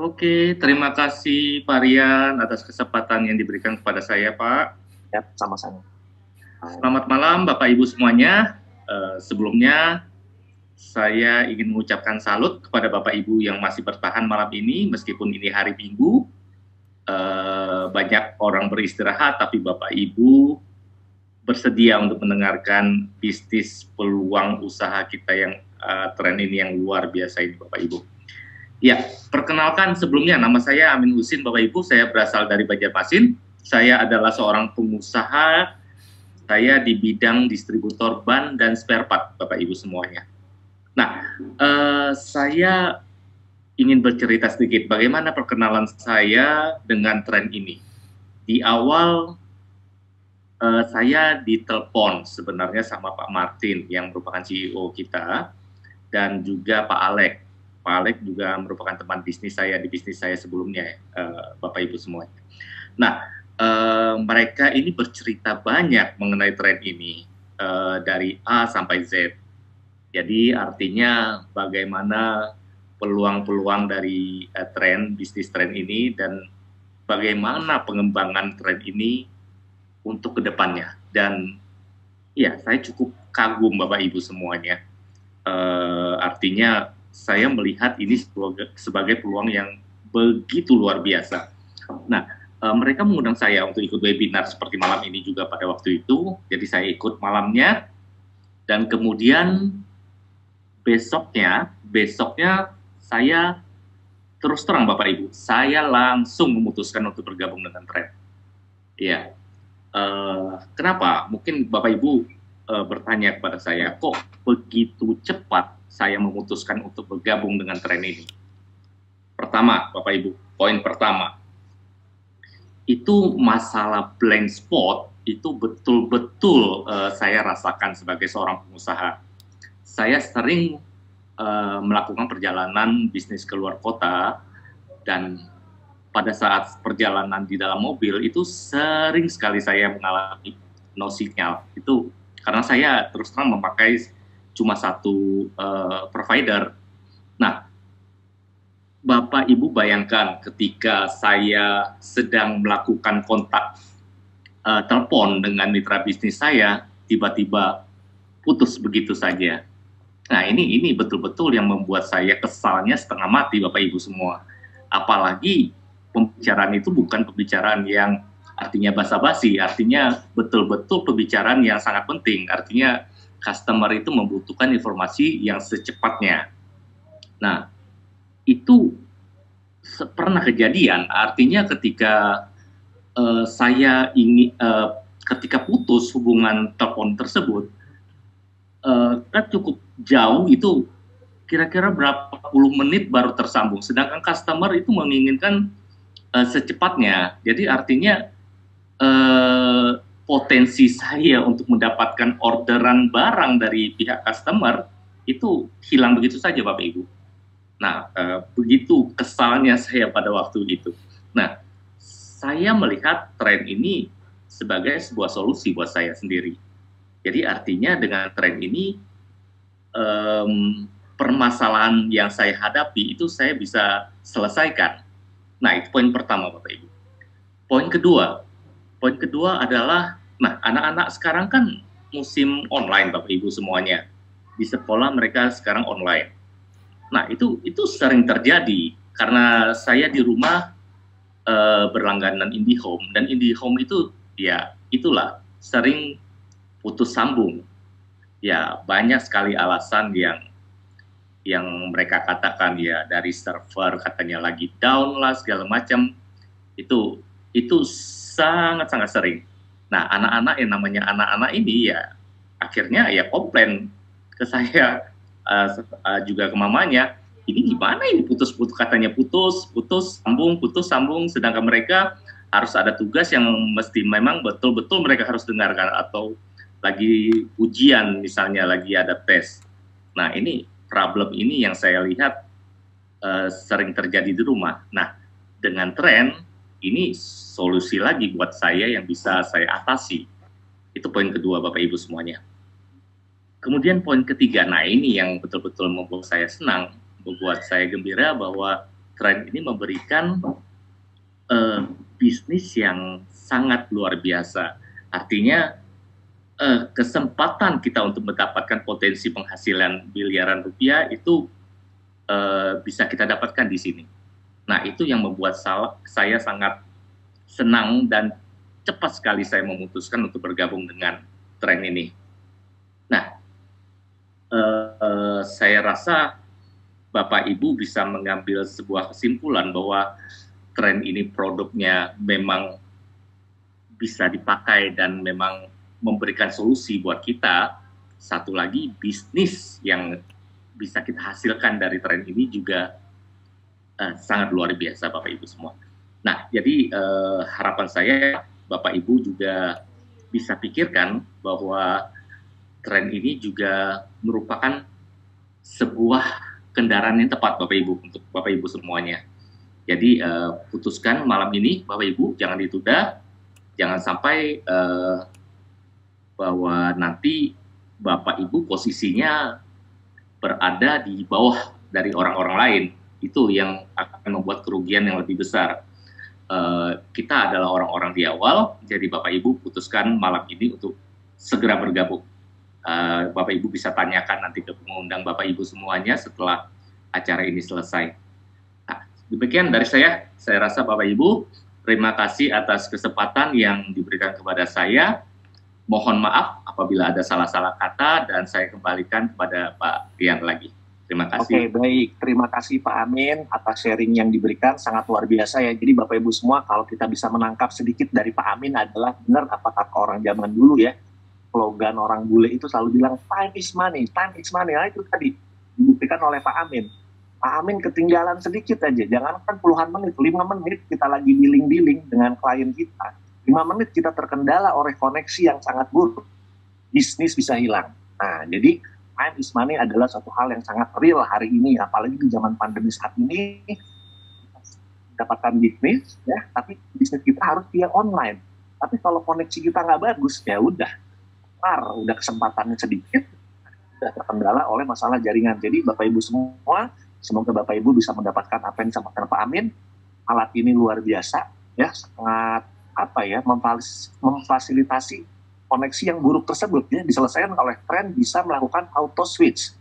Oke, terima kasih Pak Rian atas kesempatan yang diberikan kepada saya, Pak. Ya, sama-sama. Selamat malam, Bapak Ibu semuanya. Sebelumnya, saya ingin mengucapkan salut kepada Bapak Ibu yang masih bertahan malam ini, meskipun ini hari Minggu. Banyak orang beristirahat, tapi Bapak Ibu bersedia untuk mendengarkan bisnis peluang usaha kita yang tren ini yang luar biasa ini, Bapak Ibu. Ya, perkenalkan sebelumnya nama saya Amin Husin, Bapak Ibu. Saya berasal dari Banjarmasin. Saya adalah seorang pengusaha. Saya di bidang distributor ban dan spare part, Bapak Ibu semuanya. Nah, saya ingin bercerita sedikit bagaimana perkenalan saya dengan tren ini. Di awal saya ditelepon sebenarnya sama Pak Martin yang merupakan CEO kita dan juga Pak Alek. Pak Alek juga merupakan teman bisnis saya di bisnis saya sebelumnya, Bapak Ibu semuanya. Nah, mereka ini bercerita banyak mengenai tren ini dari A sampai Z. Jadi artinya bagaimana peluang-peluang dari bisnis tren ini dan bagaimana pengembangan tren ini untuk kedepannya. Dan ya, saya cukup kagum Bapak Ibu semuanya. Artinya saya melihat ini sebagai peluang yang begitu luar biasa. Nah, mereka mengundang saya untuk ikut webinar seperti malam ini juga pada waktu itu. Jadi saya ikut malamnya dan kemudian besoknya saya terus terang Bapak Ibu, saya langsung memutuskan untuk bergabung dengan tren. Iya. Kenapa? Mungkin Bapak Ibu bertanya kepada saya, kok begitu cepat saya memutuskan untuk bergabung dengan tren ini? Pertama, Bapak Ibu, poin pertama, itu masalah blind spot itu betul-betul saya rasakan sebagai seorang pengusaha. Saya sering melakukan perjalanan bisnis ke luar kota dan pada saat perjalanan di dalam mobil itu sering sekali saya mengalami no signal. Itu karena saya terus terang memakai cuma satu provider. Nah, Bapak Ibu bayangkan ketika saya sedang melakukan kontak telepon dengan mitra bisnis saya, tiba-tiba putus begitu saja. Nah, ini betul-betul yang membuat saya kesalnya setengah mati, Bapak Ibu semua. Apalagi pembicaraan itu bukan pembicaraan yang artinya basa-basi, artinya betul-betul pembicaraan yang sangat penting. Artinya customer itu membutuhkan informasi yang secepatnya. Nah, itu pernah kejadian, artinya ketika saya ini ketika putus hubungan telepon tersebut, kan cukup jauh itu kira-kira berapa puluh menit baru tersambung. Sedangkan customer itu menginginkan secepatnya. Jadi artinya potensi saya untuk mendapatkan orderan barang dari pihak customer itu hilang begitu saja, Bapak Ibu. Nah, begitu kesalnya saya pada waktu itu. Nah, saya melihat tren ini sebagai sebuah solusi buat saya sendiri. Jadi artinya dengan tren ini permasalahan yang saya hadapi itu saya bisa selesaikan. Nah, itu poin pertama, Bapak Ibu. Poin kedua adalah, nah, anak-anak sekarang kan musim online, Bapak Ibu semuanya. Di sekolah mereka sekarang online. Nah, itu sering terjadi karena saya di rumah berlangganan IndiHome, dan IndiHome itu ya itulah sering putus sambung. Ya, banyak sekali alasan yang mereka katakan, ya dari server katanya lagi down lah segala macam. Itu sangat-sangat sering. Nah, anak-anak yang namanya anak-anak ini ya akhirnya ya komplain ke saya, juga ke mamanya, ini gimana ini putus-putus, katanya putus sambung, sedangkan mereka harus ada tugas yang mesti memang betul-betul mereka harus dengarkan, atau lagi ujian misalnya, lagi ada tes. Nah, ini problem ini yang saya lihat sering terjadi di rumah. Nah, dengan tren ini solusi lagi buat saya yang bisa saya atasi. Itu poin kedua, Bapak Ibu semuanya. Kemudian poin ketiga, nah ini yang betul-betul membuat saya senang, membuat saya gembira bahwa tren ini memberikan bisnis yang sangat luar biasa. Artinya kesempatan kita untuk mendapatkan potensi penghasilan miliaran rupiah itu bisa kita dapatkan di sini. Nah, itu yang membuat saya sangat senang dan cepat sekali saya memutuskan untuk bergabung dengan tren ini. Nah, saya rasa Bapak Ibu bisa mengambil sebuah kesimpulan bahwa tren ini produknya memang bisa dipakai dan memang memberikan solusi buat kita. Satu lagi, bisnis yang bisa kita hasilkan dari tren ini juga sangat luar biasa Bapak Ibu semua. Nah, jadi harapan saya Bapak Ibu juga bisa pikirkan bahwa tren ini juga merupakan sebuah kendaraan yang tepat Bapak Ibu untuk Bapak Ibu semuanya. Jadi putuskan malam ini Bapak Ibu jangan ditunda, jangan sampai bahwa nanti Bapak Ibu posisinya berada di bawah dari orang-orang lain. Itu yang akan membuat kerugian yang lebih besar. Kita adalah orang-orang di awal, jadi Bapak Ibu putuskan malam ini untuk segera bergabung. Bapak Ibu bisa tanyakan nanti ke pengundang Bapak Ibu semuanya setelah acara ini selesai. Nah, demikian dari saya rasa Bapak Ibu, terima kasih atas kesempatan yang diberikan kepada saya. Mohon maaf apabila ada salah-salah kata dan saya kembalikan kepada Pak Rian lagi. Terima kasih. Oke, baik. Terima kasih Pak Amin atas sharing yang diberikan, sangat luar biasa ya. Jadi Bapak Ibu semua, kalau kita bisa menangkap sedikit dari Pak Amin adalah benar apa kata orang zaman dulu ya. Slogan orang bule itu selalu bilang time is money, time is money. Nah, itu tadi dibuktikan oleh Pak Amin. Pak Amin ketinggalan sedikit aja, jangankan puluhan menit, 5 menit kita lagi dealing-dealing dengan klien kita. 5 menit kita terkendala oleh koneksi yang sangat buruk. Bisnis bisa hilang. Nah, jadi time is money adalah suatu hal yang sangat real hari ini, apalagi di zaman pandemi saat ini. Dapatkan bisnis, ya, tapi bisnis kita harus via online. Tapi kalau koneksi kita nggak bagus, ya udah kesempatannya sedikit, udah terkendala oleh masalah jaringan. Jadi Bapak Ibu semua, semoga Bapak Ibu bisa mendapatkan apa yang disampaikan Pak Amin. Alat ini luar biasa, ya, sangat memfasilitasi koneksi yang buruk tersebut ya diselesaikan oleh tren bisa melakukan auto switch.